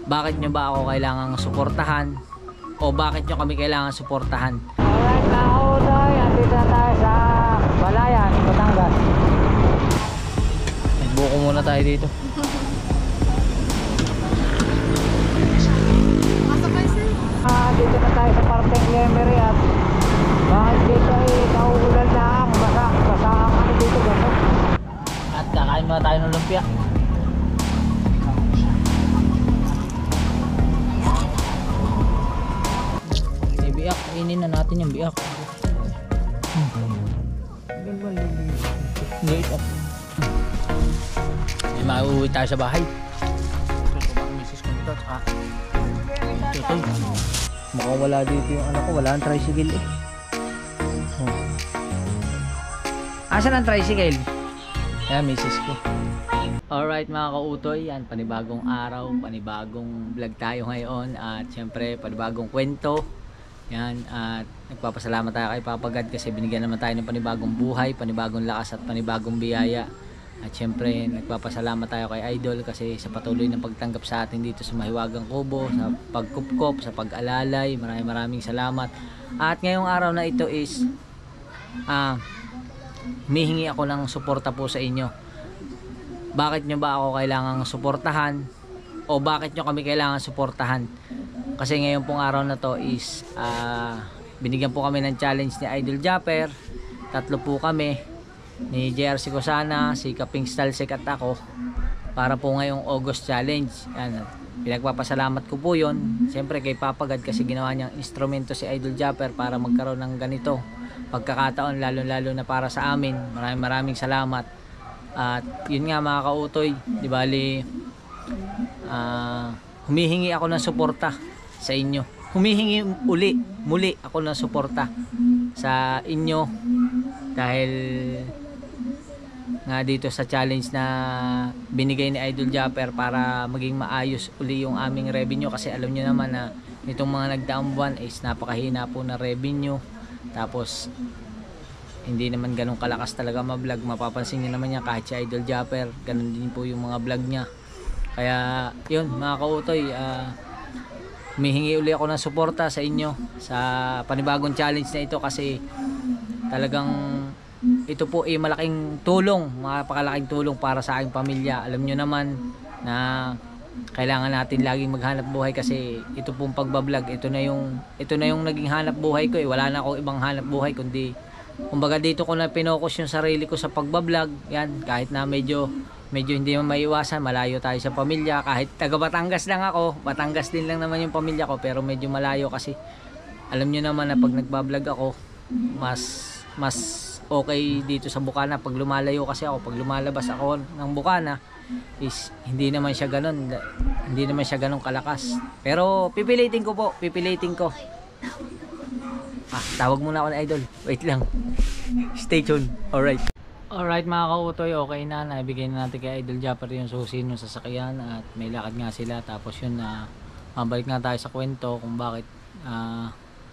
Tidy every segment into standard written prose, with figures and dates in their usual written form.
Bakit nyo ba ako kailangang suportahan? O bakit nyo kami kailangan suportahan? Alright mga kautoy, andito na tayo sa Balayan, Batangas. Nagbuko muna tayo dito. Dito na tayo sa parteng Lemery at bakit dito ay nauulan na ang basa ang ano dito gano'n. At kakain muna tayo ng lumpia. May biak, kainin na natin yung biak. Liit up. May mauwi tayo sa bahay. Ito ba ang misis ko nito? Tsaka ito. Mukhang wala dito yung anak ko. Wala ang tricycle eh. Oh. Asan ang tricycle? Ayan, misis ko. Alright mga kautoy, yan, panibagong araw, panibagong vlog tayo ngayon. At syempre, panibagong kwento. Yan, at nagpapasalamat tayo kay Papa God kasi binigyan naman tayo ng panibagong buhay, panibagong lakas at panibagong biyaya. At syempre, nagpapasalamat tayo kay Idol kasi sa patuloy ng pagtanggap sa atin dito sa Mahiwagang Kubo, sa pagkupkop, sa pag-alalay. Maraming salamat. At ngayong araw na ito is humihingi ako ng suporta po sa inyo. Bakit nyo ba ako kailangang suportahan? O bakit nyo kami kailangan suportahan? Kasi ngayon pong araw na to is binigyan po kami ng challenge ni Idol Japper. Tatlo po kami, ni JRC Cosana, si Kaping Stalsek at ako, para po ngayong August challenge. Yan, pinagpapasalamat ko po yun siyempre kay Papa God kasi ginawa niyang instrumento si Idol Japper para magkaroon ng ganito pagkakataon, lalo na para sa amin. Maraming salamat. At yun nga mga kautoy, di bali humihingi ako ng suporta sa inyo. Humihingi muli ako ng suporta sa inyo dahil nga dito sa challenge na binigay ni Idol Japper para maging maayos uli yung aming revenue. Kasi alam nyo naman na nitong mga nagdaang buwan is napakahina po na revenue. Tapos hindi naman ganun kalakas talaga ma-vlog. Mapapansin nyo naman yan kahit si Idol Japper, ganun din po yung mga vlog nya. Kaya yun mga kautoy, humihingi uli ako ng suporta sa inyo sa panibagong challenge na ito kasi talagang ito po ay malaking tulong, mapakalaking tulong para sa aking pamilya. Alam nyo naman na kailangan natin laging maghanap buhay kasi ito pong pagbablog, ito na yung naging hanap buhay ko eh. Wala na akong ibang hanap buhay kundi kumbaga dito ko na pinokus yung sarili ko sa pagbablog. Yan, kahit na medyo hindi mo maiwasan, malayo tayo sa pamilya. Kahit taga Batangas lang ako, Batangas din lang naman yung pamilya ko, pero medyo malayo kasi alam nyo naman na pag nagbablog ako, mas okay dito sa Bukana. Pag lumalayo kasi ako, pag lumalabas ako ng Bukana is hindi naman siya ganun kalakas. Pero pipilitin ko. Tawag muna ako na Idol. Wait lang. Stay tuned. Alright mga kautoy, okay na. Naibigay na natin kay Idol Japper yung susi ng sasakyan at may lakad nga sila. Tapos yun, mabalik nga tayo sa kwento kung bakit.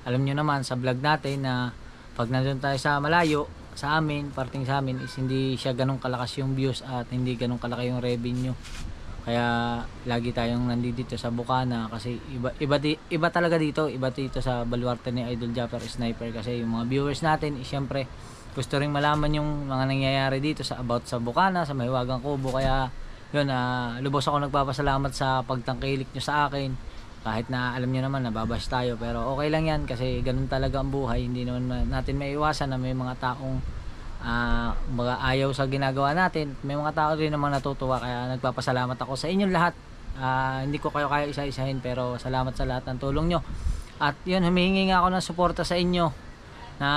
Alam nyo naman sa vlog natin na pag nandun tayo sa malayo, sa amin, parting sa amin is hindi siya ganun kalakas yung views at hindi ganun kalaki yung revenue. Kaya lagi tayong nandito sa Bukana kasi iba talaga dito, iba dito sa baluarte ni Idol Japper Sniper kasi yung mga viewers natin siyempre gusto ring malaman yung mga nangyayari dito sa Bukana, sa Mahiwagang Kubo. Kaya yun, lubos ako nagpapasalamat sa pagtangkilik nyo sa akin. Kahit na alam nyo naman nababash tayo, pero okay lang yan kasi ganun talaga ang buhay. Hindi naman natin maiiwasan na may mga taong mga ayaw sa ginagawa natin. May mga tao rin naman natutuwa, kaya nagpapasalamat ako sa inyong lahat. Hindi ko kayo kaya isa-isahin, pero salamat sa lahat ng tulong nyo. At yun, humihingi nga ako ng suporta sa inyo na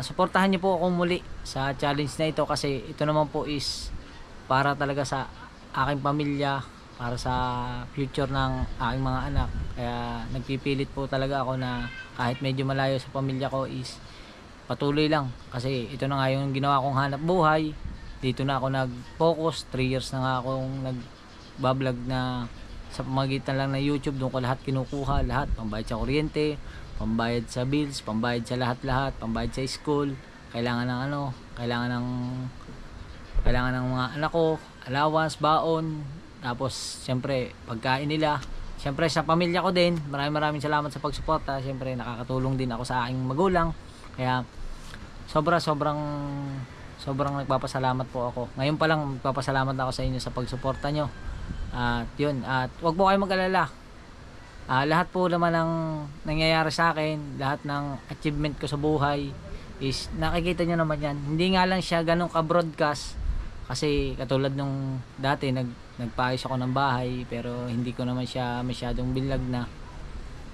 suportahan nyo po ako muli sa challenge na ito kasi ito naman po is para talaga sa aking pamilya, para sa future ng aking mga anak. Kaya nagpipilit po talaga ako na kahit medyo malayo sa pamilya ko is patuloy lang kasi ito na nga yung ginawa kong hanap buhay. Dito na ako nag-focus, 3 years na nga akong nagbablog na sa pamagitan lang ng YouTube. Doon ko lahat kinukuha, lahat, pambayad sa kuryente, pambayad sa bills, pambayad sa lahat, pambayad sa school, kailangan ng mga anak ko, allowance, baon, tapos siyempre pagkain nila, syempre sa pamilya ko din, maraming salamat sa pagsuporta. Syempre nakakatulong din ako sa aking magulang. Kaya sobrang nagpapasalamat po ako. Ngayon pa lang magpapasalamat ako sa inyo sa pagsuporta nyo. At yun, at wag po kayong mag-alala. Lahat po naman ng nangyayari sa akin, lahat ng achievement ko sa buhay is nakikita nyo naman yan. Hindi nga lang siya ganun ka-broadcast kasi katulad nung dati nagpaayos ako ng bahay pero hindi ko naman siya masyadong binlag na.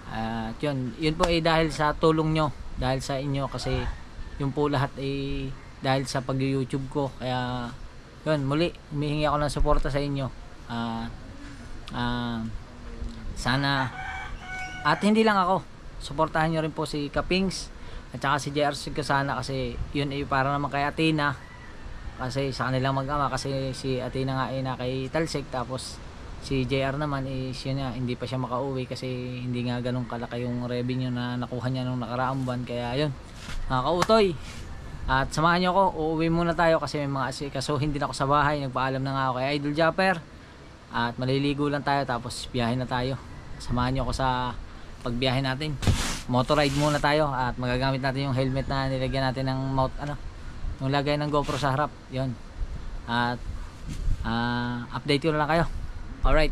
At yun po ay dahil sa tulong nyo, dahil sa inyo, kasi yun po lahat ay dahil sa pag-YouTube ko. Kaya yun, muli humihingi ako ng suporta sa inyo. Sana, at hindi lang ako, suportahan nyo rin po si Kapings at saka si JR Sigkasana, kasi yun ay para naman kay Athena, kasi sa kanilang mag-ama, kasi si Athena nga ay na kay Talsik, tapos si JR naman is yun nga, hindi pa siya makauwi kasi hindi nga ganun kalaki yung revenue na nakuha niya nung nakaraang buwan. Kaya yun mga kautoy, at samahan nyo ako, uuwi muna tayo kasi may mga asikasuhin din ako sa bahay. Nagpaalam na nga ako kay Idol Japper at maliligo lang tayo tapos biyahe na tayo. Samahan nyo ako sa pagbiyahe natin. Motorride muna tayo at magagamit natin yung helmet na nilagyan natin ng mount, yung lagay ng GoPro sa harap. Yun. At update ko na lang kayo. Alright,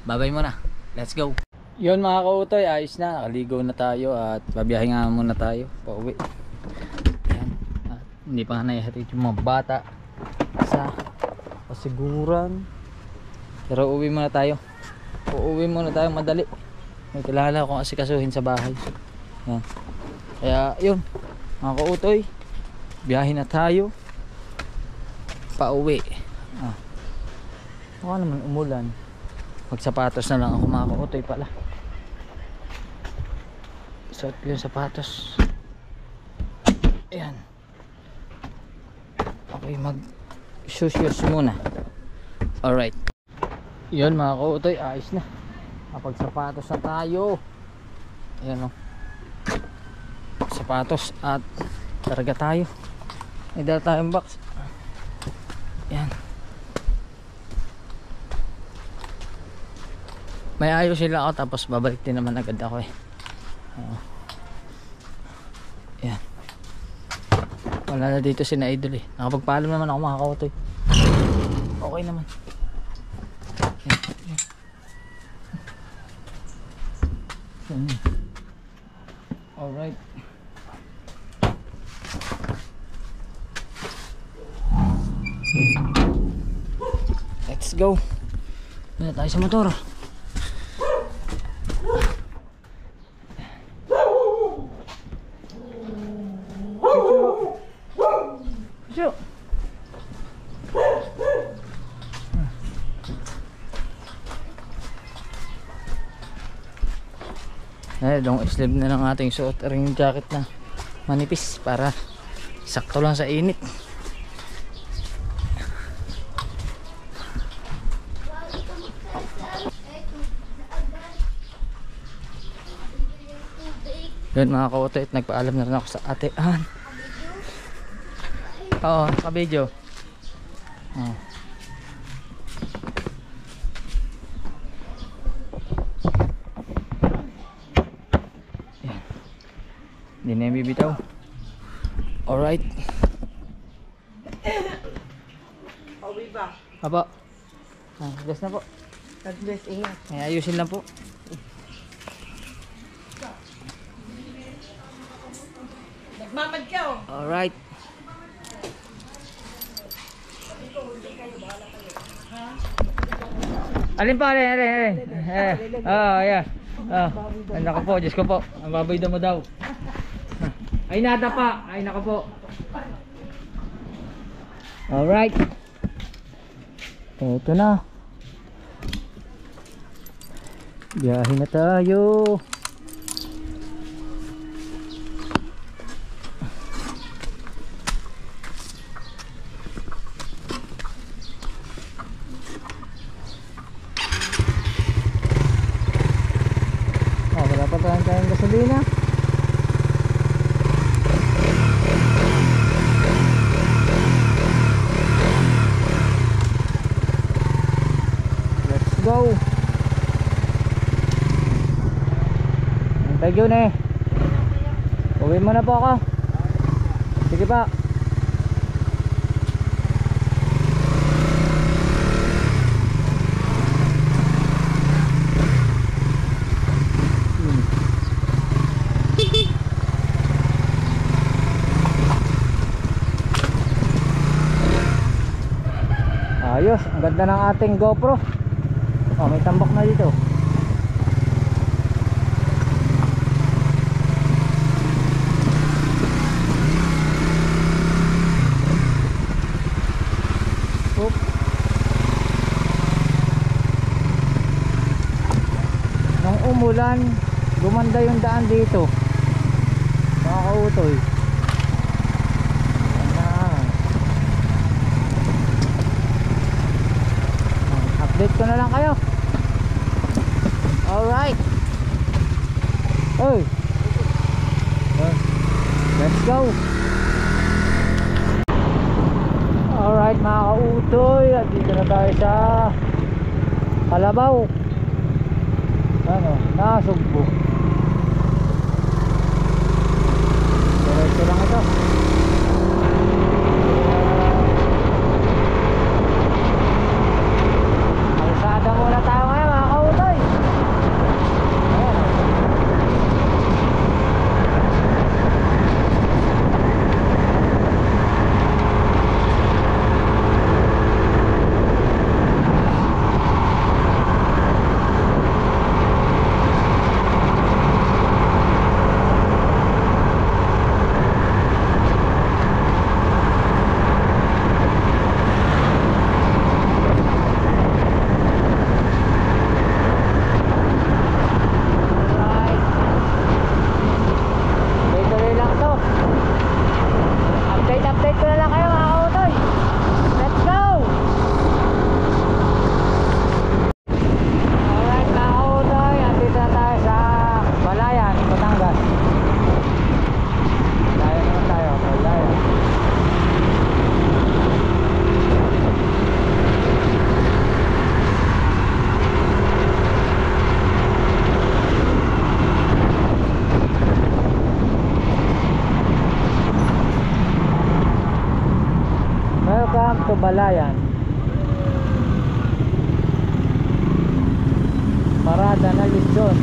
bye bye muna, let's go. Yun mga kautoy, ayos na, nakaligo na tayo at babiyahe nga muna tayo pauwi. Yan. At hindi pa nga naihatid yung mga bata sa pasiguran, pero uuwi muna tayo. Uuwi muna tayo madali, may kilala akong asikasuhin sa bahay. Yan. Kaya yun mga kautoy, biyahe na tayo pauwi. Baka naman umulan, magsapatos na lang ako mga kautoy pala. Suot ko yung sapatos. Ayan. Okay, mag shoes muna. Alright. Yun mga kautoy, ayos na, kapag-sapatos na tayo. Ayan o, sapatos at targa tayo. May dala tayong box. Ayan. May ayos sila ako tapos babalik din naman agad ako eh. Ayan. Wala na dito si na Idol eh. Nakapagpaalam naman ako mga kautoy. Okay naman. Alright. Let's go. Dito tayo sa motor. Long sleeve na lang ating suot ring jacket na manipis para sakto lang sa init. Yun mga kautoy, nagpaalam na rin ako sa ate Ann. Oo, naka-video. Hindi na yung bibitaw. Alright. Pauwi ba? Apo. Bless na po. God bless, ingat. May ayusin lang po. Nagmamad ka oh. Alright. Alin pa, alin. Yeah. Anak ko po, Diyos ko po. Ang baboy mo daw. Ay nada pa. Ay nako po. Alright. Ito na. Biyahe na tayo. Wala pa tayong gasolina. Let's go. Thank you ne. Uwi mo na po ako. Sige pa. Ayos, ang ganda ng ating GoPro. Oh, may tambak na dito. Oop. Nung umulan, gumanda yung daan dito. Mga kautoy. Update ko na lang kayo. Alright. Oy. Let's go. Alright mga kautoy, dito na tayo sa Kalabaw. Ano, Nasugbo. Diretso lang ito. Kalsada muna tayo ngayon mga kautoy. Update ko na lang kayo mga kautoy. Let's go! Alright mga kautoy, andito na tayo sa Balayan, Batangas. Balayan naman tayo, Balayan. Welcome to Balayan. Parada na Luzon.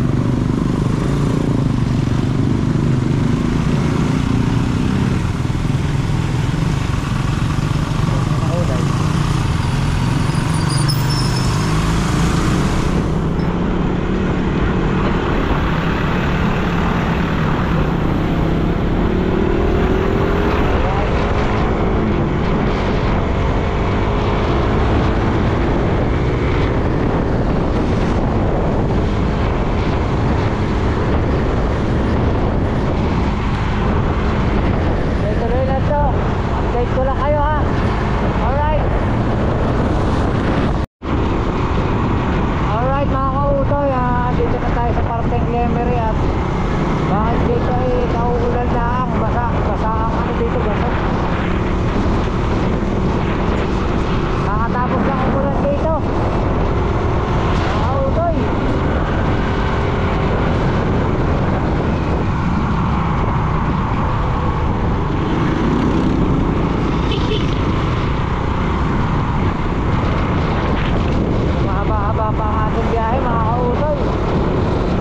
Update ko lang kayo ha. Alright. Alright mga kautoy, dito na tayo sa parteng Lemery at bakit dito ay nauulan na ang basa ang ano dito basa. Nakatapos lang umulan dito mga kautoy. Mahaba-haba pa ang ating biyahe mga kautoy.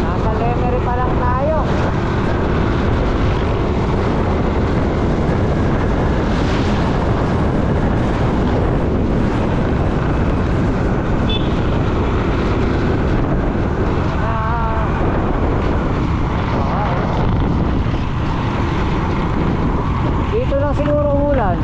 Nasa Lemery pa lang tayo. Dito lang siguro umulan.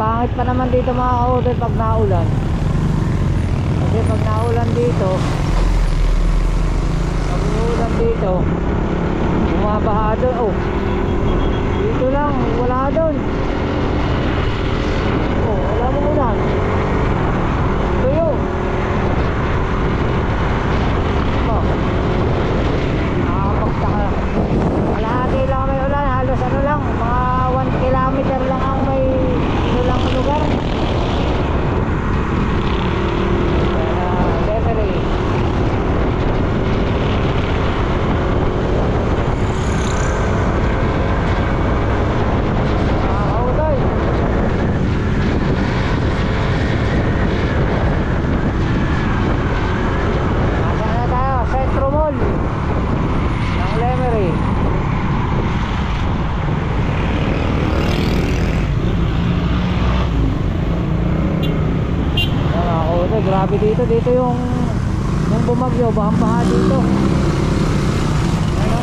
Pangit pa naman dito mga kautoy pag naulan. Kasi pag naulan dito, bumabaha doon. Oh, dito lang, wala doon. Oh, wala mong ulan. Tuyo. Oh, nakakapagtaka. Kalahati lang may ulan, halos ano lang, mga 1 kilometer lang Grabe dito, dito yung bumagyo, bahang-baha dito. Ano?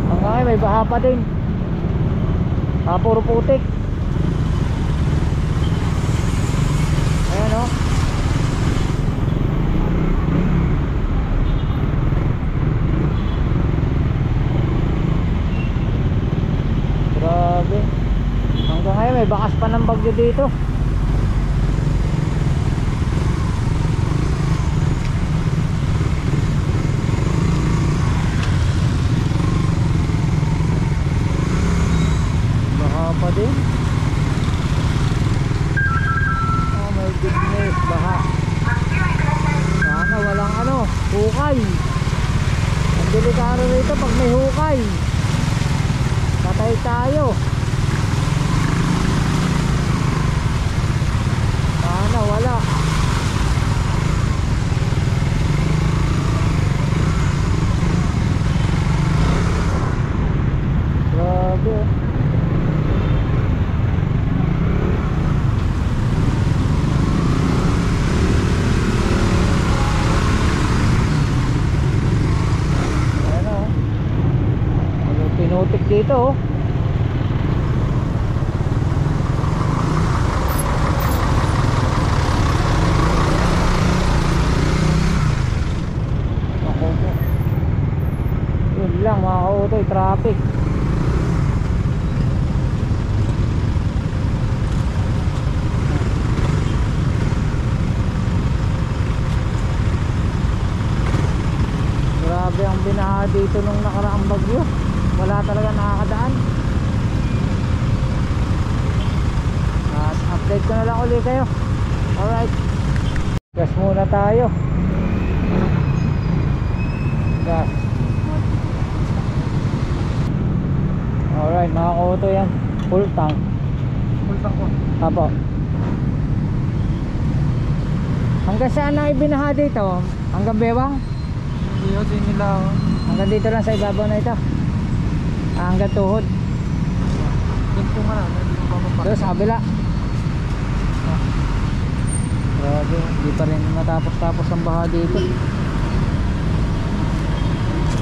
Hanggang ngayon may baha pa din. Puro putik. Ayan o. Grabe. Hanggang ngayon may bakas pa ng bagyo dito. Baha pa din. Oh my goodness, baha. Sana walang hukay. Ang delikado rito pag may hukay. Patay tayo. Sana wala. Grabe. Pinutik dito oh. Ako po. Yun lang mga kautoy, traffic. Grabe ang binaha dito nung nakaraang bagyo. Wala talaga nakakadaan. At update ko na lang ulit kayo. Alright, gas muna tayo. Gas. Alright mga kauto, yan full tank. Full tank ko. Apo. Hanggang saan lang ibinaha dito? Hanggang Bewang? Hindi yun, din nila. Hanggang dito lang sa ibabaw na ito? Hanggang tuhod? Ganito nga lang. Doon sa kabila. Grabe, hindi pa rin matapos-tapos ang baha dito.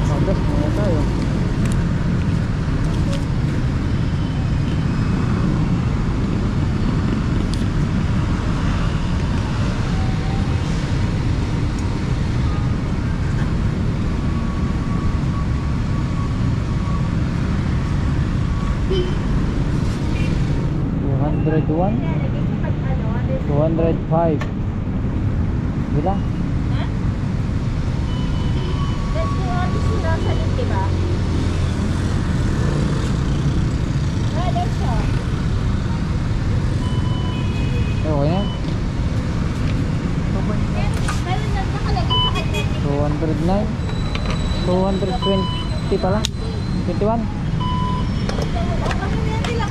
Magas muna tayo. $201, 205. Bilang? Ha? That's the one sinasalit, diba? Ah, that's siya. Okay na. Meron na nakalagay sa kanya. 209, 220 pala, 21. Kasi yan sila.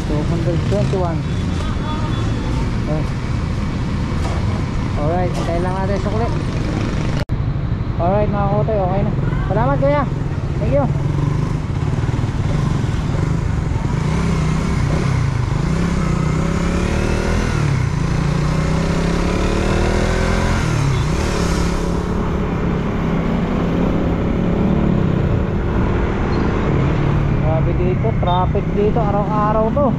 221. Okay. Alright, hintayin lang natin sa kulit. Alright mga kutoy, okay na. Salamat kuya. Thank you. Grabe dito, traffic dito, araw-araw to.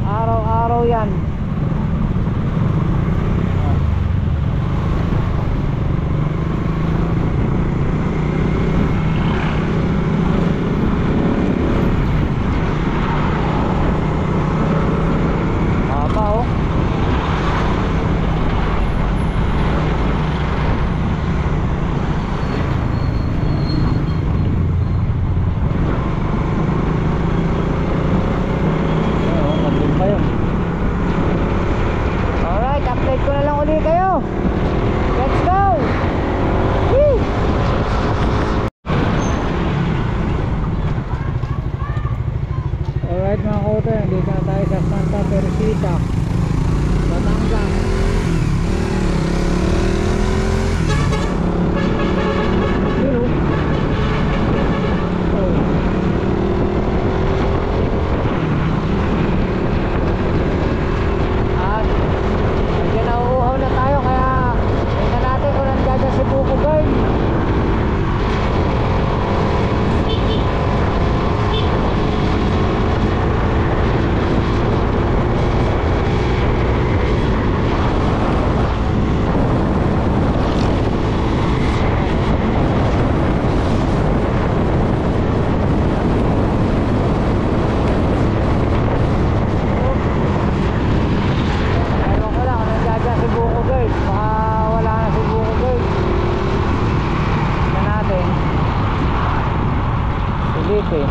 Araw-araw yan. Haba oh. 20.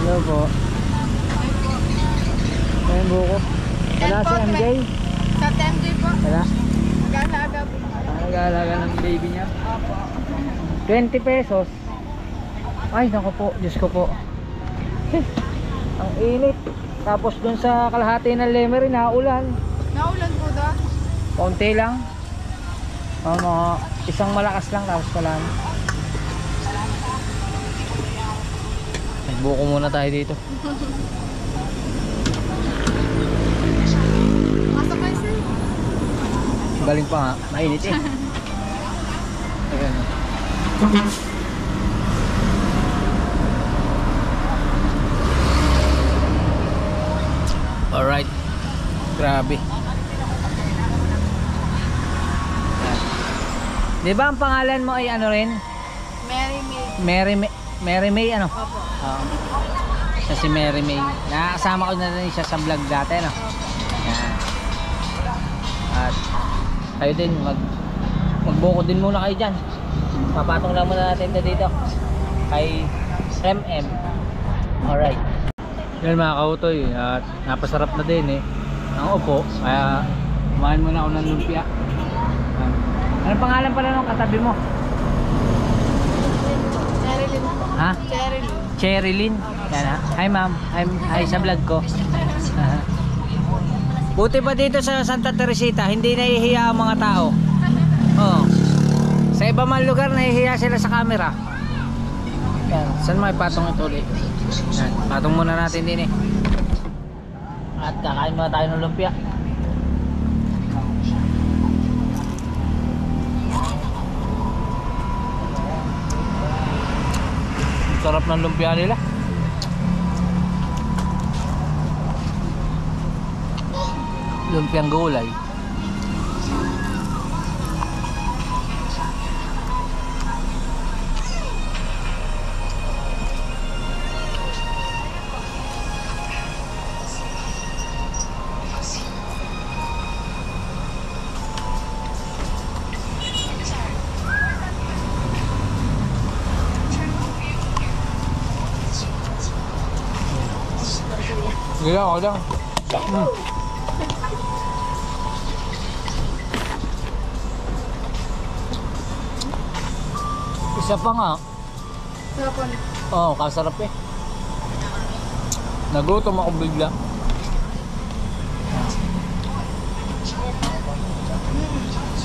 Hello po. Ayun buko. Wala si MJ? Sa TMJ po. Wala. Galaga po. Nag-aalaga ng baby niya. 20 pesos. Ay naku po, Diyos ko po. Ang init. Tapos dun sa kalahati ng Lemery naulan. Naulan po doon. Konti lang. Mga isang malakas lang tapos wala na. Nagbuko muna tayo dito. Pasok kayo sir. Galing pa nga, mainit eh. Ayan. Alright. Grabe. Di ba ang pangalan mo ay ano rin? Mary May. Mary May ano? Opo. Oo. Siya si Mary May. Nakakasama ko na rin siya sa vlog dati ano? Yan. At kayo din magbuko din muna kayo dyan. Papatong lang muna natin dito kay MM. Alright. Yan mga kautoy, at napasarap na din eh ang upo, kaya kumain muna ako ng lumpia. Anong pangalan pala nung katabi mo? Cherilyn po. Ha? Cherilyn. Cherilyn. Yan ha. Hi ma'am. Hi sa vlog ko. Buti pa dito sa Santa Teresita, hindi nahihiya ang mga tao. Oo. Sa iba man lugar, nahihiya sila sa camera. Yan. Saan may patong ito ulit? Yan. Patong muna natin din eh. At kakain muna tayo ng lumpia. Sarap ng lumpia nila. Lumpiang gulay. Sige lang, ako lang. Isa pa nga. Sapon. Oo, kasarap eh. Nagutom ako bigla.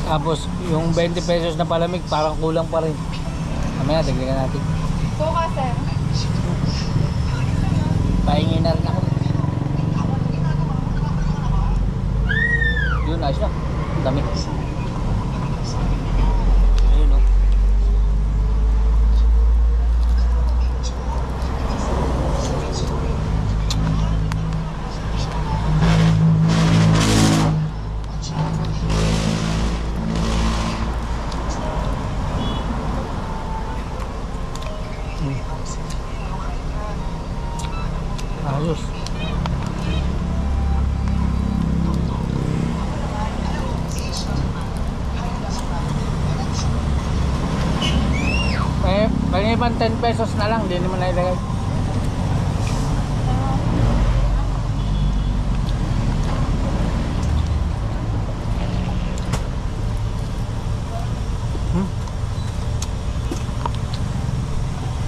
Tapos yung 20 pesos na palamig parang kulang pa rin. Mamaya dagdagan natin. Buka sir. Pahingi na rin ako. Yun, ayos na. Dami. Ayun o. Ayos. Kaya ibang 10 pesos na lang, hindi naman nailagay.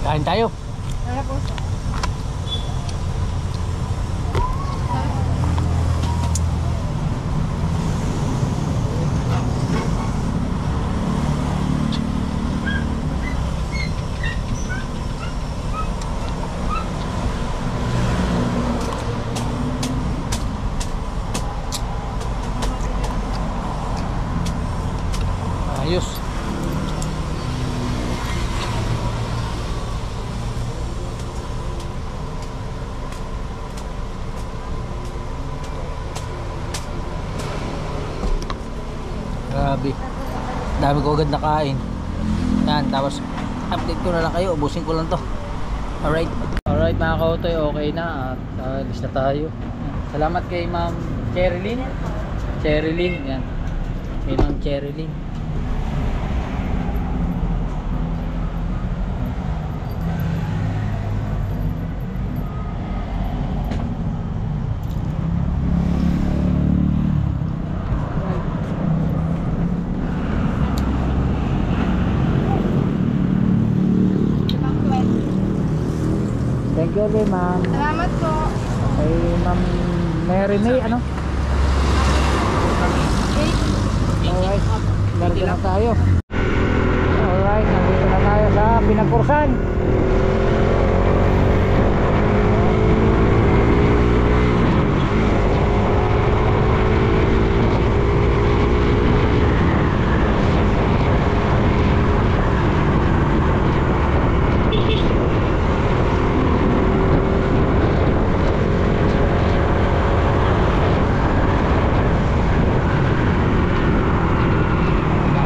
Kain tayo. Ano po sir? Ayos. Grabe. Dami ko agad nakain. Yan, tapos update ko na lang kayo. Ubusin ko lang to. Alright. Alright mga kautoy, okay na. At alis na tayo. Salamat kay Ma'am Cherilyn. Cherilyn, yan. Kay Ma'am Cherilyn. Thank you ulit, ma'am. Salamat po. Kay Ma'am Mary May, ano? Alright, narito na tayo. Alright, nandito na tayo sa Pinagkursan.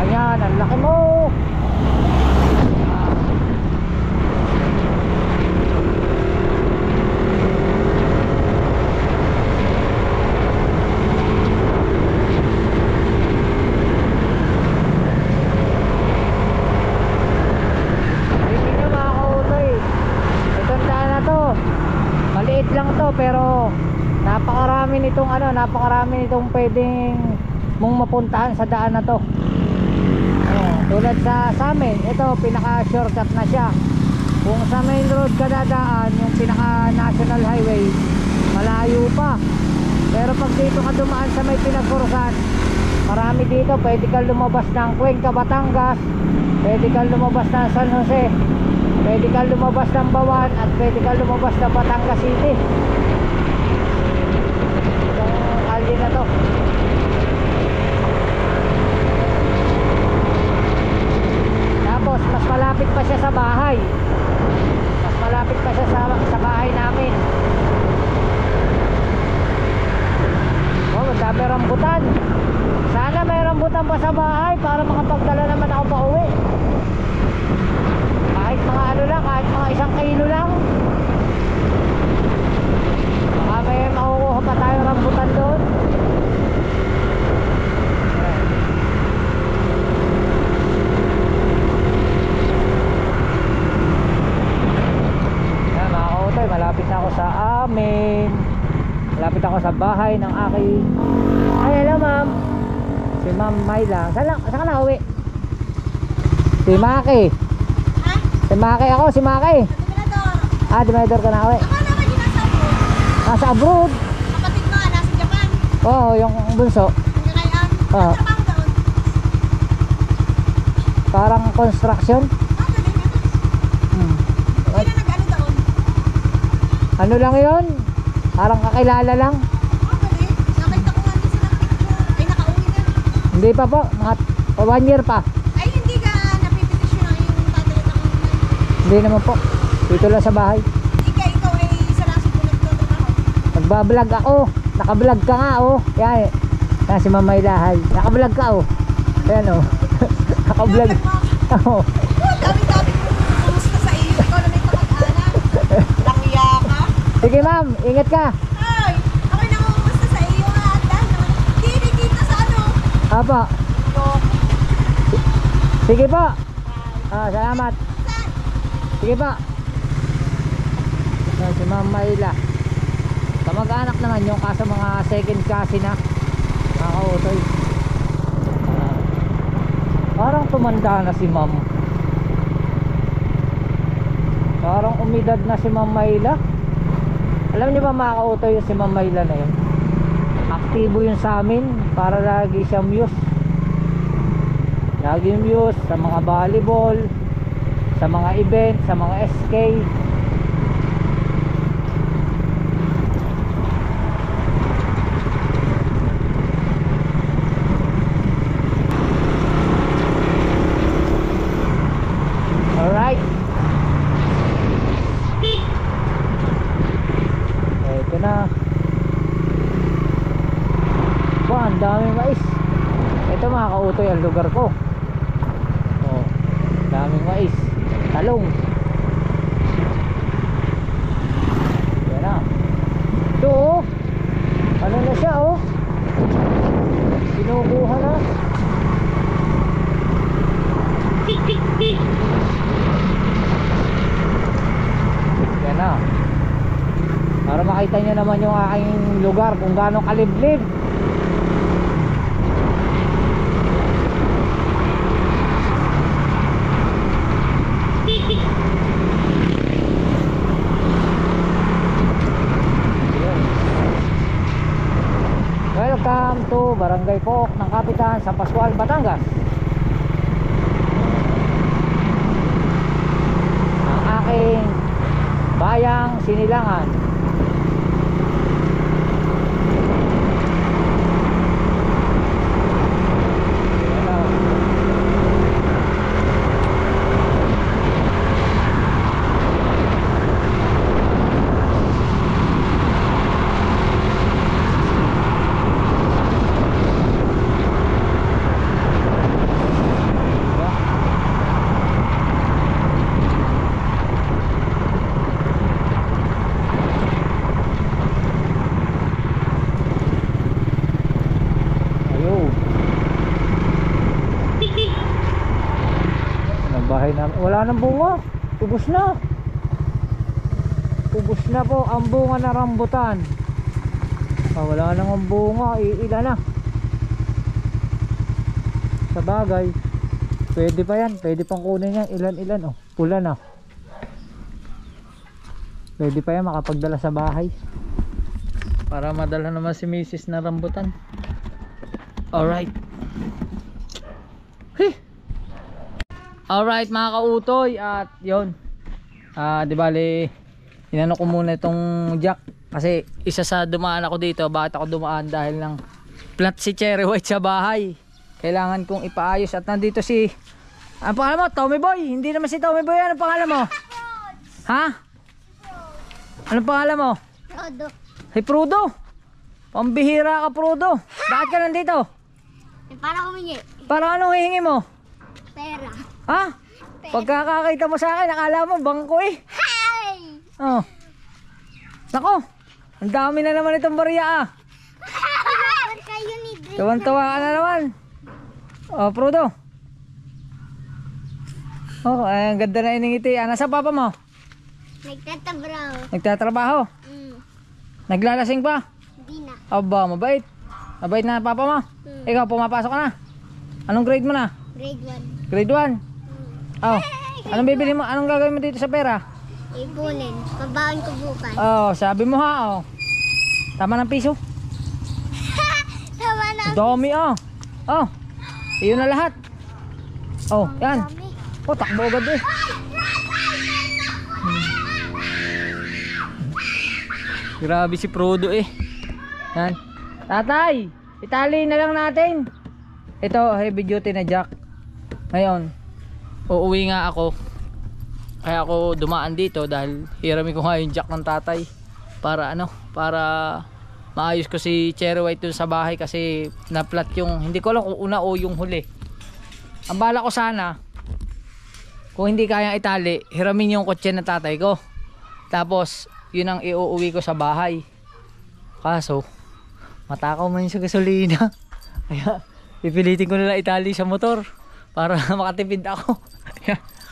Ayan, ang laki mo. Hindi nyo mga kautoy, itong daan na to, maliit lang to pero napakarami nitong napakarami nitong pwedeng mong mapuntahan sa daan na to. Tulad sa amin, ito pinaka shortcut na siya. Kung sa main road ka dadaan, yung pinaka national highway, malayo pa. Pero pag dito ka dumaan sa may Pinagkursan, marami dito. Pwede ka lumabas ng Cuenca, Batangas, pwede ka lumabas ng San Jose, pwede ka lumabas ng Bawan, at pwede ka lumabas ng Batangas City. Itong kalye na to. Tapos mas malapit pa siya sa bahay. Mas malapit pa siya sa bahay namin. Oh, madami rambutan. Sana may rambutan pa sa bahay para makapagdala naman ako pa uwi. Kahit mga kahit mga 1 kilo lang. Baka may makukuha pa tayong rambutan doon. Malapit na ako sa amin. Malapit ako sa bahay ng aking... Ay, hello ma'am. Si Ma'am Myla. Saan ka na uwi? Si Maki. Ha? Si Maki ako, si Maki. Diminador. Diminador ka na uwi. Ako naman yung nasa abroad. Nasa abroad? Kapatid mo, nasa Japan. Oo, yung bunso. Hanggang ngayon. Oo. Ano trabaho doon? Parang construction. Galing naman. Hindi na nag-ano doon. Ano lang yun? Parang kakilala lang. Galing. Nakita ko nga din sa picture. Ay, nakauwi na. Hindi pa po, mga 1 year pa. Ay, hindi ka napipetisyon na yung tatay at ako. Hindi naman po. Dito lang sa bahay. Ikaw ay isa lang sa pinagtatrabaho. Nagbablog ako. Nakablog ka nga oh. Yan. Yan si Ma'am Myla. Nakablog ka oh. Ayan oh. Nakablog. Oo. Dami-dami ko. Kamusta sa iyo? Ikaw na may kapag-anak. Langya ka. Sige ma'am, ingat ka. Ay, ako'y nangumusta sa iyo ha. Dahil naman, hindi kita sa ano. Apo. Yok. Sige po. Salamat. Sige po. Si Ma'am Myla. Kamag-anak naman yung kaso mga second cousin na. Mga kautoy. Parang tumanda na si ma'am. Parang umidad na si Ma'am Myla. Alam niyo ba mga kautoy, si Ma'am Myla na yun, aktibo yun sa amin. Para lagi siyang muse. Lagi muse sa mga volleyball, sa mga event, sa mga SK. Alright. Ito na. Wah, ang dami mais. Ito mga kautoy ang lugar ko. Oh, daming mais, talong. Yan na. Ito oh. Ano na siya oh. Kinukuha na. Yan na. Para makita nyo naman yung aking lugar kung gaano kaliblib. Welcome to Barangay Pook ng Kapitan sa Pascual, Batangas. Ang aking bayang Sinilangan. Wala nang bunga, ubos na. Ubos na po ang bunga na rambutan. Wala nang ang bunga, ilan na. Sa bagay, pwede pa yan, pwede pang kunin yan. Ilan oh, pula na. Pwede pa yan makapagdala sa bahay para madala naman si Mrs. na rambutan. Alright. Alright mga kautoy, at yun, di bali inano ko muna itong jack kasi isa sa dumaan ako dito. Bakit ako dumaan? Dahil lang plant si Cherry White sa bahay, kailangan kong ipaayos. At nandito si, ang pangalan mo? Tommy Boy? Hindi naman si Tommy Boy. Ano pangalan mo? Ha? Anong pangalan mo? Prodo. Hey Prudo, pambihira ka Prudo. Bakit ka nandito? Para humingi. Para anong hihingi mo? Pera. Ha? Pagkakakita mo sa akin, nakala mo bangko eh. Hi! Oh. Nako, ang dami na naman itong bariya ah. Kayo ni Drake. Tawan-tawa ka na naman. Oh, Prudo. Oh, ang ganda na iningiti. Nasa papa mo? Nagtatrabaho. Nagtatrabaho? Naglalasing pa? Hindi na. Aba, mabait. Mabait na papa mo? Ikaw, pumapasok ka na? Anong grade mo na? Grade 1. Grade 1? Oh, anong bibili mo? Anong gagawin mo dito sa pera? Ipunin. Pabaon ko bukas. Oh, sabi mo ha, oh. Tama ng piso. Tama na. Dami ah. Oh, iyon na lahat. Oh, yan. Oh, takbo agad eh. Grabe si Prodo eh. Yan. Tatay, itali na lang natin. Ito, heavy duty na jack. Ngayon, uuwi nga ako. Kaya ako dumaan dito dahil hiramin ko nga yung jack ng tatay. Para ano, para maayos ko si Cherry White dun sa bahay kasi na-flat yung, hindi ko alam kung una o yung huli. Ang bala ko sana, kung hindi kayang itali, hiramin yung kotse ng tatay ko. Tapos, yun ang iuuwi ko sa bahay. Kaso, matakaw man yun sa gasolina. Kaya, pipilitin ko nila itali sa motor para makatipid ako.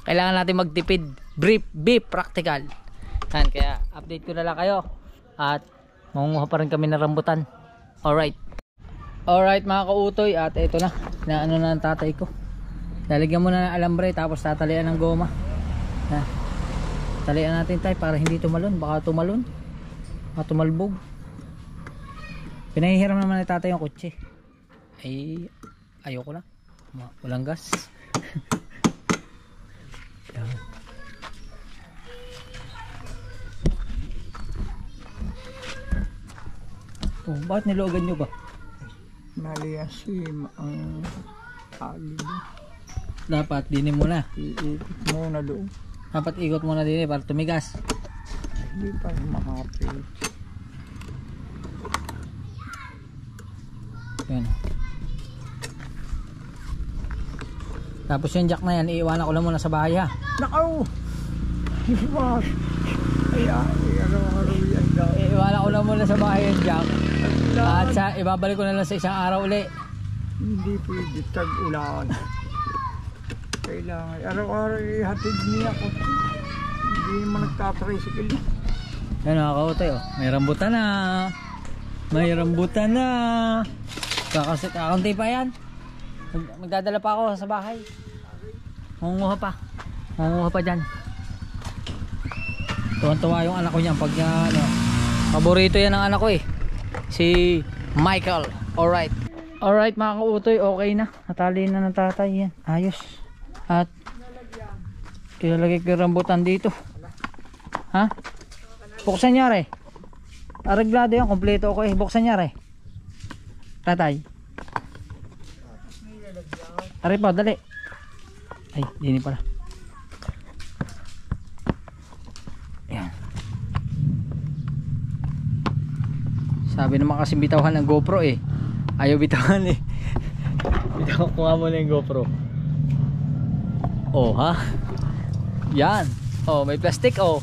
Kailangan natin magtipid. Be practical. Yan, kaya update ko na lang kayo. At mangunguha pa rin kami ng rambutan. Alright. Alright mga kautoy. At ito na. Naano na ang tatay ko. Lalagyan mo na ng alambre. Tapos tatalian ng goma. Na. Talian natin tayo para hindi tumalon. Baka tumalon. Baka tumalbog. Pinahihiram naman ng tatay yung kotse. Ay, ayoko na. Walang gas. Oh, bakit nilogan nyo ba? Naliasim ang alin. Dapat dinin mo na. Iikot muna doon. Dapat ikot mo na din para tumigas. Hindi pa makapit. Yan. Tapos yung jack na yan, iiwanan ko lang muna sa bahay ha. Nakaw! Mas! Ay, araw-araw yan daw. Iiwanan ko lang muna sa bahay yung jack. At ibabalik ko na lang sa isang araw uli. Hindi pwede tag-ulan. Kailangan. Araw-araw ihatid niya ako. Hindi naman nagtatricycle. Yan nakakautoy oh. May rambutan na. May rambutan na. Kakunti pa yan. Magdadala pa ako sa bahay. Mangunguha pa. Mangunguha pa dyan. Tuwan-tuwa yung anak ko niyan pag ano. Paborito yan ng anak ko eh. Si Michael. Alright. Alright mga kautoy. Okay na. Natali na ng tatay yan. Ayos. At ilalagay ko yung rambutan dito. Ha? Buksan niya re. Areglado yan. Kompleto ako eh. Buksan niya re. Tatay. Aray pa, dali. Ay, dini pala. Ayan. Sabi naman kasi bitawan ng GoPro eh. Ayaw bitawan eh. Bitawan ko nga muna yung GoPro. Oh ha. Yan. Oh, may plastic oh.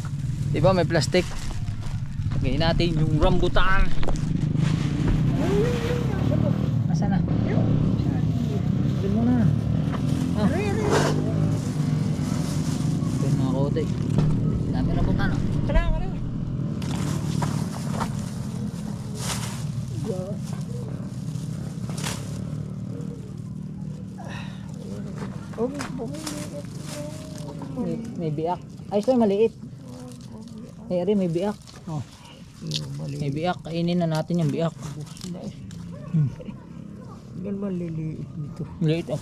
Diba may plastic. Lagay natin yung rambutan. Asa na? Doon muna. Ah. Doon mga kote. Dami rambutan oh. May biak. Ay, ito maliit. Ay, ari, may biak. Oh. May biak. Kainin na natin yung biak. Yan maliliit nito. Maliit oh.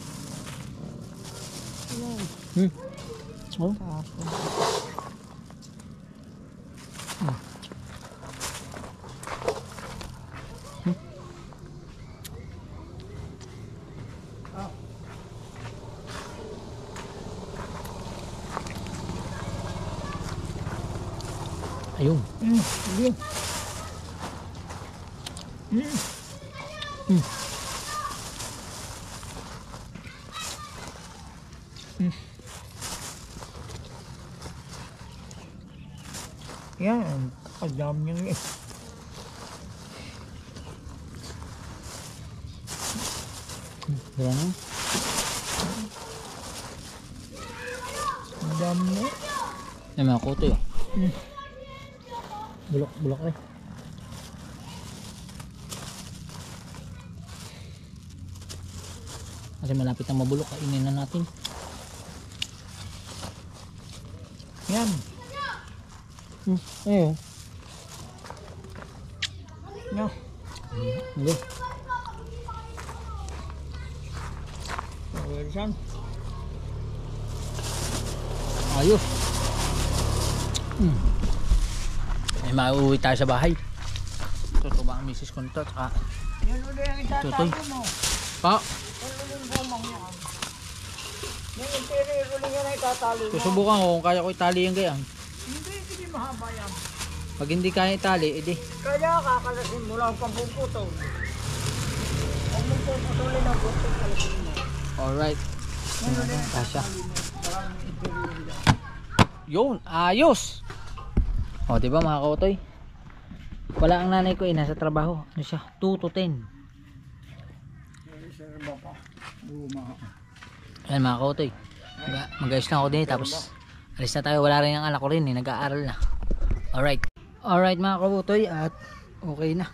Oh. Ayun. Ayun. Yan, kadam niya eh. Yan. Kadam niya. Yan mga kote oh. Bulok eh. Kasi malapit na mabulok, kainin na natin. Yan. Ayun. No. Hindi. Ayan. Ayos. Ay mauwi tayo sa bahay. Tutuba ang misis ko nito. Tsaka Yan ulit ang tutoy. itatago mo. Pa. Yan gumang yan. Yan yung tiri-ruling yan ay tatalo mo. Susubukan ko kung kaya ko itali yung gayang. Hindi mahaba yan. Pag hindi kaya itali, edi. Kaya kakalasin mo lang pang puputol. Huwag mong puputulin ang puputol, kalasin mo. Alright. Yan ulit ang Kasya. maraming itiri-ruling. Yun, ayos. O, diba mga kautoy? Wala ang nanay ko eh, nasa trabaho. Ano siya? 2 to 10. Ayan mga kautoy. Mag-ayos lang ako din eh, tapos alis na tayo. Wala rin ang anak ko rin eh, nag-aaral na. Alright. Alright mga kautoy, at okay na.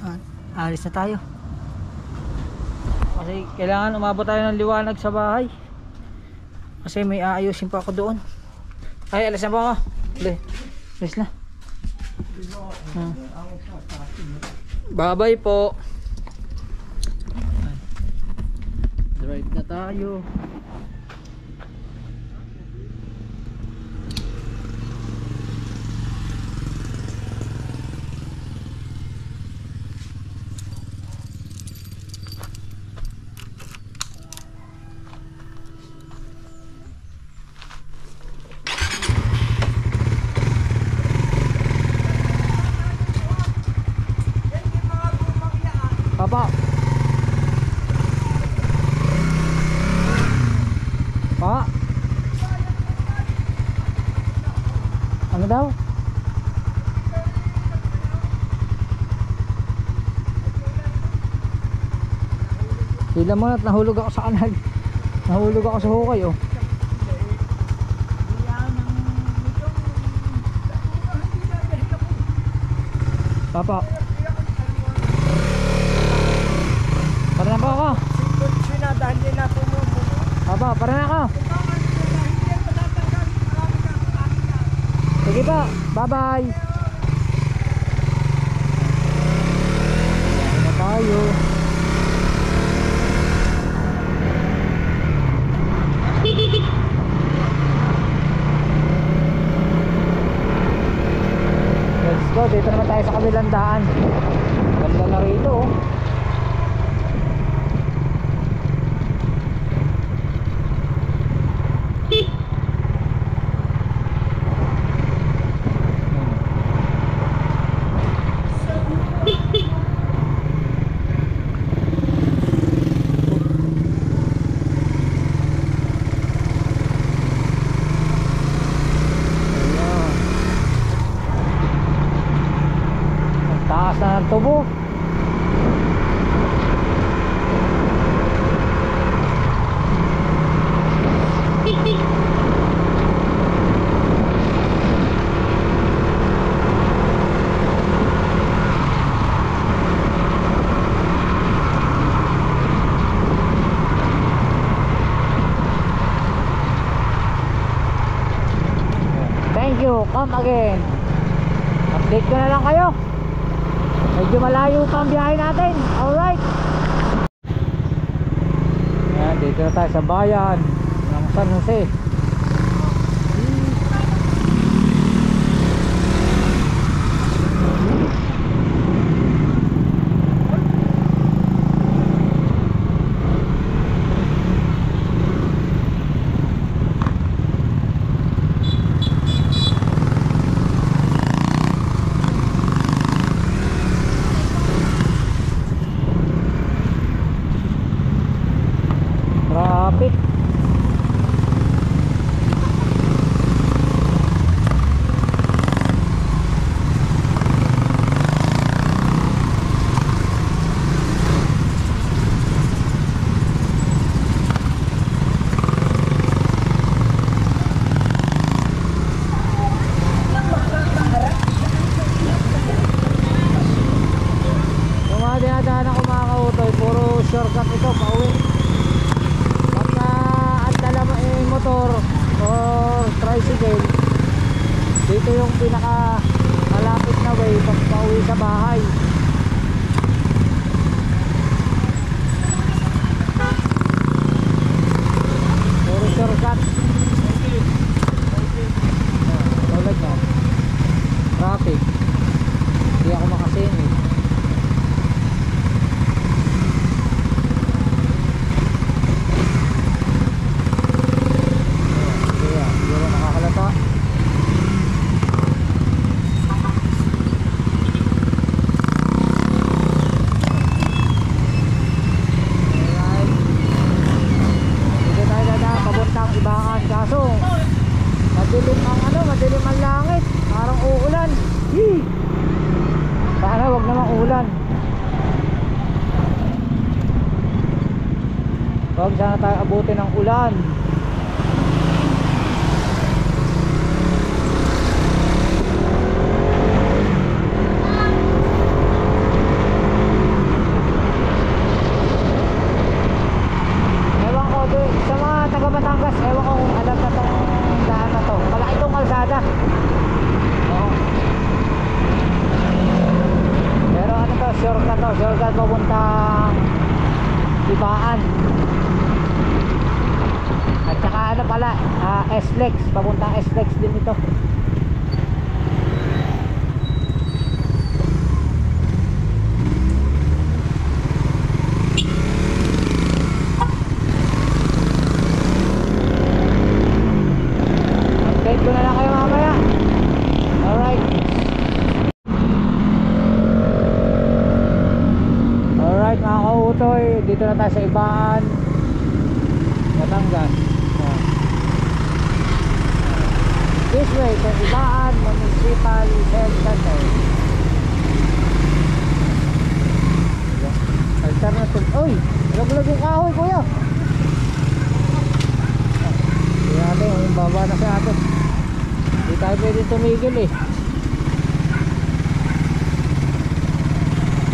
At alis na tayo. Kasi kailangan umabot tayo ng liwanag sa bahay. Kasi may aayusin pa ako doon. Ay, alis na po ako. Alis na. Bye-bye po. Drive na tayo. Papa. Sila mo at nahulog ako sa kanal. Nahulog ako sa hukay oh. Papa. Para na po ako. Papa, para na ako. Sige po, bye bye. Ayan na tayo. Let's go, dito naman tayo sa kabilang daan. Ganda na rito oh. Taas na ng tubo. Thank you, come again. Update ko na lang kayo. Medyo malayo pa ang biyahe natin. Alright. Ayan, dito na tayo sa bayan ng San Jose. Traffic. Yung mga dinadaan ako mga kautoy, puro shortcut ito pauwi. Motor or tricycle, dito yung pinaka malapit na way pag pauwi sa bahay. Puro shortcut. Tulad na traffic, hindi ako makasingit. Madilim ang langit, parang uulan. Sana wag namang ulan. Wag sana tayo abutin ng ulan. Ewan ko sa mga taga Batangas, ewan ko kung alam na tong daan na to. Malaki itong kalsada. Oo. Pero ano to, shortcut to, shortcut papuntang Ibaan. At saka ano pala, S-Lex, papuntang S-Lex din ito. Update ko na lang kayo mamaya. Alright. Alright mga kautoy, dito na tayo sa Ibaan, Batangas. This way sa Ibaan Municipal Health Center. Alternative. Oy! Laglag yung kahoy, kuya. Hindi natin, yung baba na si ate. Hindi tayo pwede tumigil eh.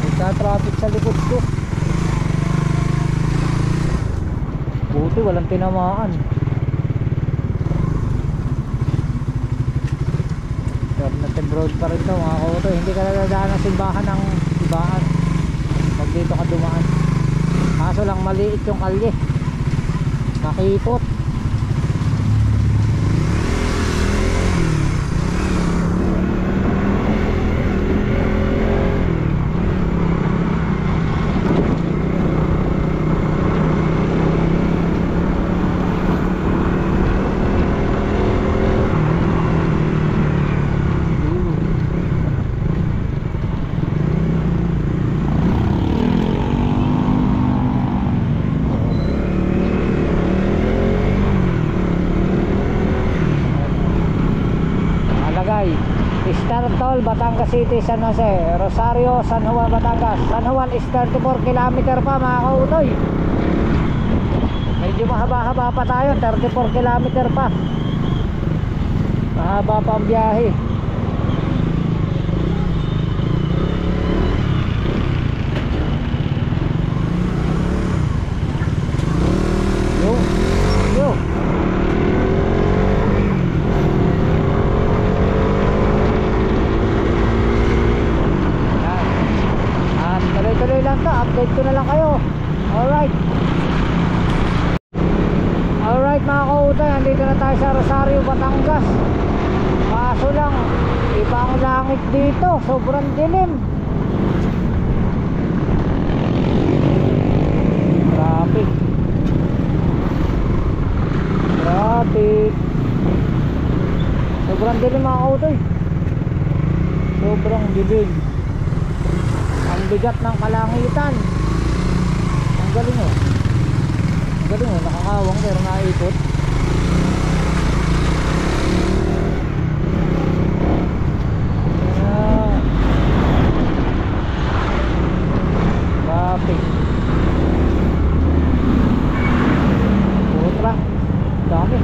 Nagka-traffic sa likod ko. Buti walang tinamaan. Alternative road pa rin to mga kauto. Hindi ka nadadaan ng simbahan ng ibaan pag dito ka dumaan. Kaso lang maliit yung kalye, makipot. Startol, Batangas City, San Jose, Rosario, San Juan, Batangas. San Juan is 34 kilometer pa mga kautoy. Medyo mahaba-haba pa tayo, 34 kilometer pa. Mahaba pa ang biyahe. Yo, yo. Tuloy lang to, update ko na lang kayo. Alright. Alright mga kautoy, andito na tayo sa Rosario, Batangas. Kaso lang, iba ang langit dito, sobrang dilim. Traffic. Traffic. Sobrang dilim mga kautoy. Sobrang dilim. Ang bigat ng kalangitan. Ang galing oh. Ang galing oh, nakakawang pero naikot. Traffic. Putra. Dami.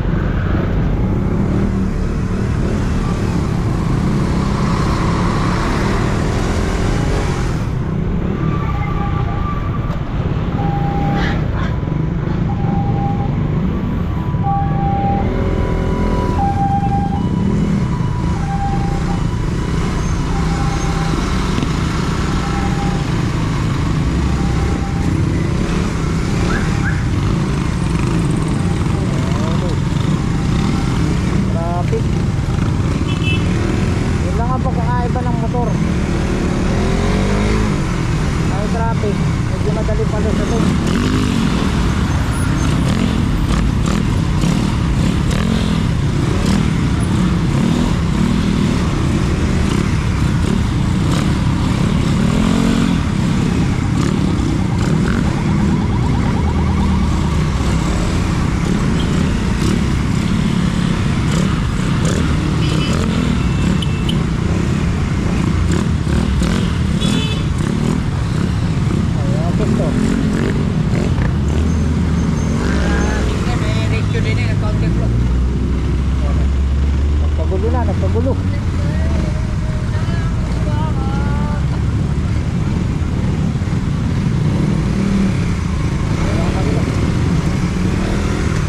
Nagpagulo.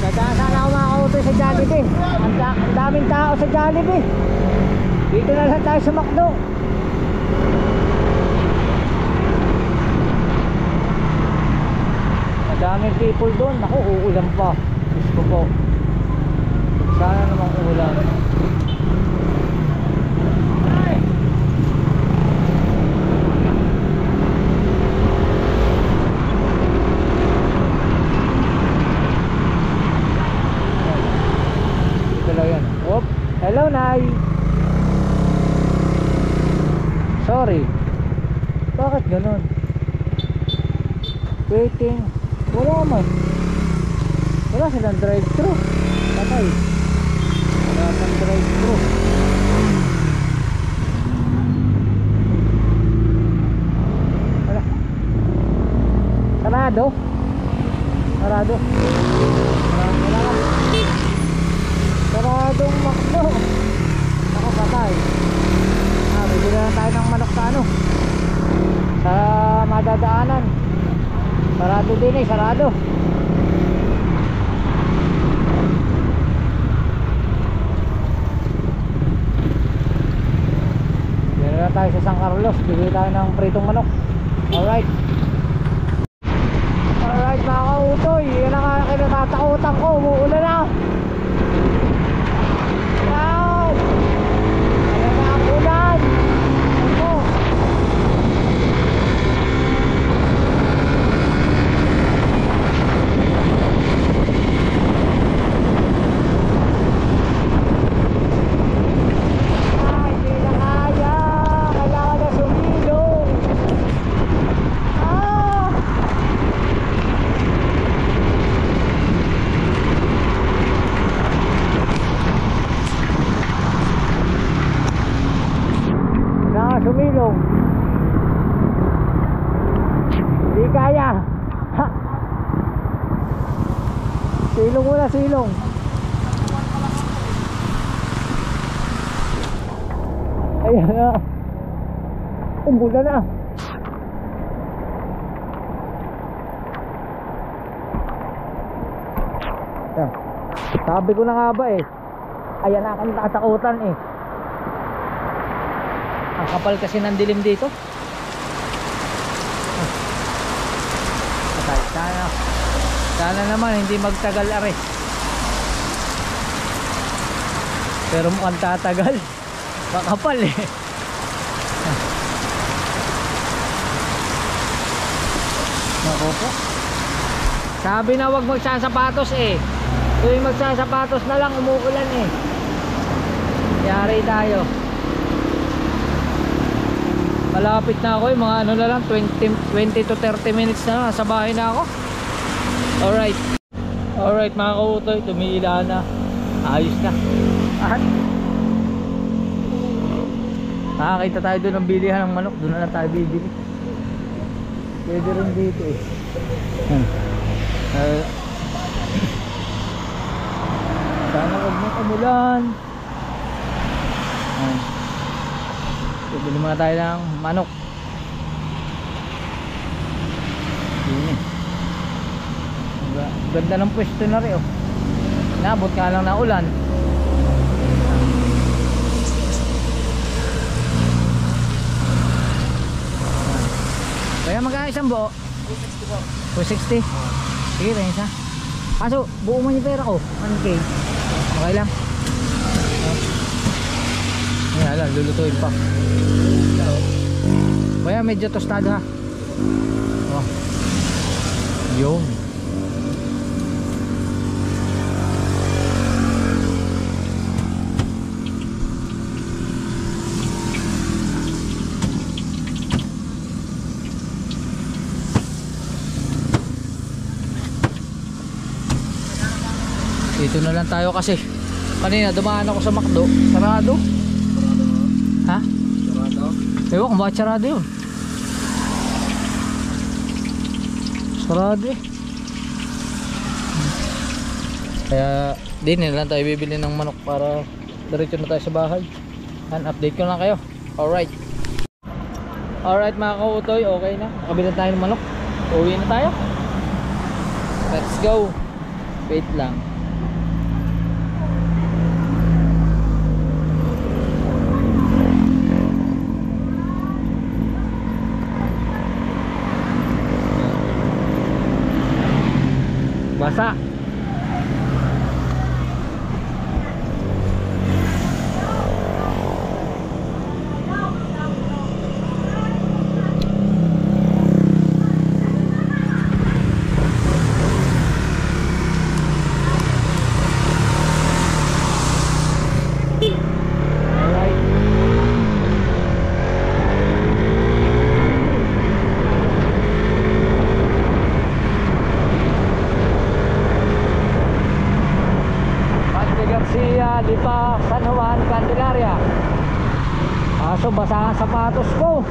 Dadaan sana ako mga kautoy sa Jollibee. Ang daming tao sa Jollibee. Dito na lang tayo sa McDo. Madaming people doon. Naku, uulan pa. Gusto ko. Sana namang uulan. Hello, Nay. Sorry. Bakit ganun? Waiting. Wala man. Wala silang drive-thru. Patay. Wala pang drive-thru. Wala. Sarado. Sarado. Wala lang. Saradong makdo. Ako patay. Bibili na tayo ng manok sa ano, sa madadaanan. Sarado din eh, sarado. Meron na tayo sa San Carlos. Bibili tayo ng pritong manok. Alright. Alright mga kautoy, yan ang kinatatakutan ko. Umuulan na. Wow! Ayan na ang ulan. Ako. Ay, hindi na kaya. Kailangan na sumilong. Ah! Sumilong. Hindi kaya. Ha. Silong muna, silong. Ayan na. Umulan na. Ayan. Sabi ko na nga ba eh. Ayan na akong tatakutan eh. Ang kapal kasi ng dilim dito. Sana naman hindi magtagal are. Pero mukhang tatagal. Makapal eh. Nako po. Sabi na wag magsasapatos eh. Tuwing magsasapatos na lang umuulan eh. Yari tayo. Malapit na ako eh, mga ano na lang 20 to 30 minutes na lang, nasa bahay na ako. Alright. Alright mga kautoy, tumila na. Ayos na. At nakakita tayo doon ng bilihan ng manok, doon na lang tayo bibili. Pwede rin dito eh. Sana huwag mong umulan. Bili muna tayo ng manok. Yun eh. Ganda ng pwesto na rin oh. Nabot nga lang na ulan. Kaya magkano isang buo? 260. 260? Sige ba isa? Kaso buo mo yung pera ko 1K. Okay lang. Ayan lang, lulutuin pa. Kaya medyo tostado ha. Oh. Yun. Dito na lang tayo kasi kanina dumaan ako sa McDo. Sarado. Ha? Sarado? Ewan kung bakit sarado yun. Sarado eh. Kaya din na lang tayo bibili ng manok para diretso na tayo sa bahay. And update ko lang kayo. Alright. Alright mga kautoy, okay na. Nakabili tayo ng manok. Uwi na tayo. Let's go. Wait lang. Basa. Lipa, San Juan, Candelaria. Aso basa ang sapatos ko.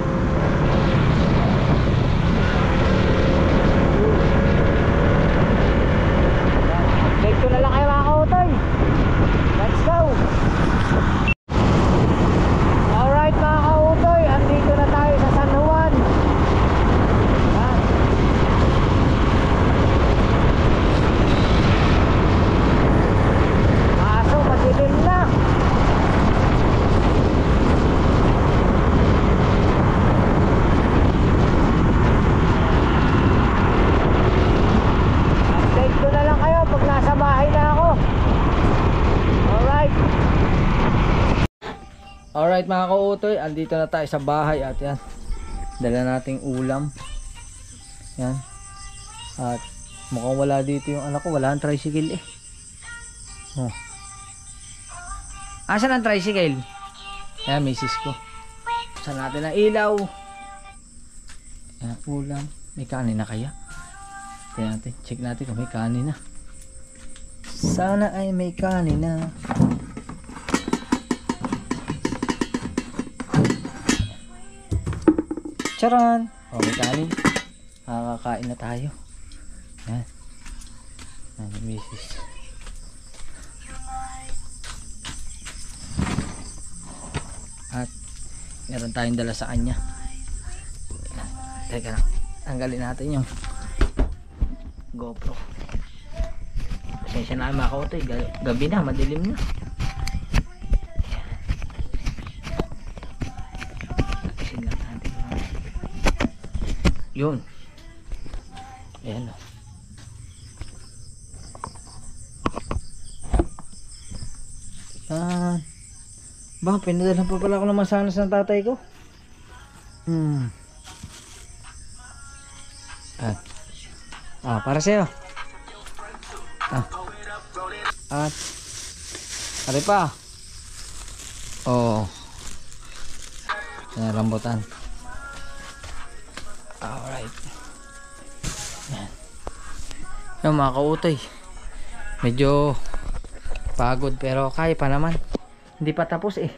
Alright mga kautoy, andito na tayo sa bahay at yan, dala nating ulam. Yan. At mukhang wala dito yung anak ko, wala ang tricycle eh. Oh. Asan ang tricycle? Yan, misis ko. Saan natin ang ilaw? Yan, ulam. May kanin na kaya? Tingnan natin, check natin kung may kanin na. Sana ay may kanin na. Charan! O, may kanin. Nakakain na tayo. Yan. Yan, misis. At meron tayong dala sa kanya. Teka lang, tanggalin natin yung GoPro. Pasensya na mga kautoy, gabi na, madilim na. Isin lang natin. Yun. Ayan o. Ba, pinadala pa pala ako ng masanas ng tatay ko. Para sa'yo. At ari pa. Yan, rambutan. Alright. Yan. Yung mga kautoy, medyo pagod pero kaya pa naman. Hindi pa tapos eh.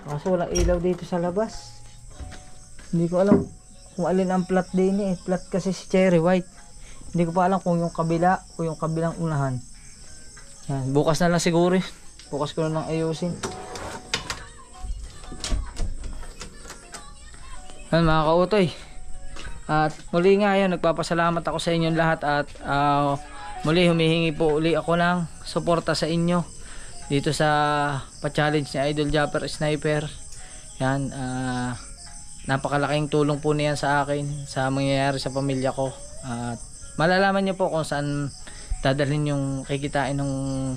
Kaso walang ilaw dito sa labas. Hindi ko alam kung alin ang plat din eh. Plat kasi si Cherry White. Hindi ko pa alam kung yung kabila o yung kabilang unahan. Yan. Bukas na lang siguro eh. Bukas ko na lang ayusin. Yan mga kautoy. At muli nga yan, nagpapasalamat ako sa inyong lahat. At muli humihingi po uli ako ng suporta sa inyo dito sa pa-challenge ni Idol Japper Sniper. Yan, napakalaking tulong po niyan sa akin, sa mangyayari sa pamilya ko. At malalaman niyo po kung saan dadalhin yung kikitain nung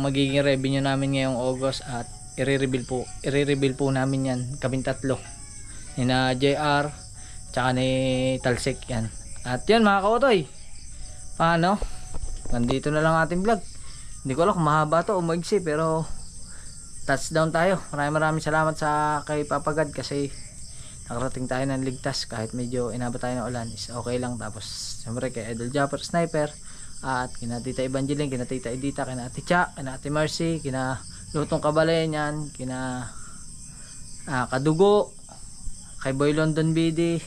magiging revenue namin ngayong August. At i-reveal po namin yan, kaming tatlo, ni na JR tsaka ni Talsik yan. At yun mga kautoy, paano? Nandito na lang ating vlog. Hindi ko alam kung mahaba to o maigsi, pero touchdown tayo. Maraming salamat sa kay Papagad kasi nakarating tayo ng ligtas kahit medyo inabot tayo ng ulan. Is okay lang. Tapos siyempre kay Idol Japper Sniper at kina Tita Evangeline, kina Tita Edita, kina Ate Cha, kina Ate Mercy, kina Lutong Kabalayan yan, kina Kadugo, kay Boy London BD.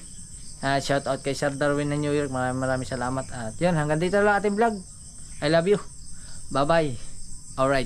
Shout out kay Sir Darwin na New York. Maraming salamat. At yun, hanggang dito lang ating vlog. I love you. Bye bye. Alright.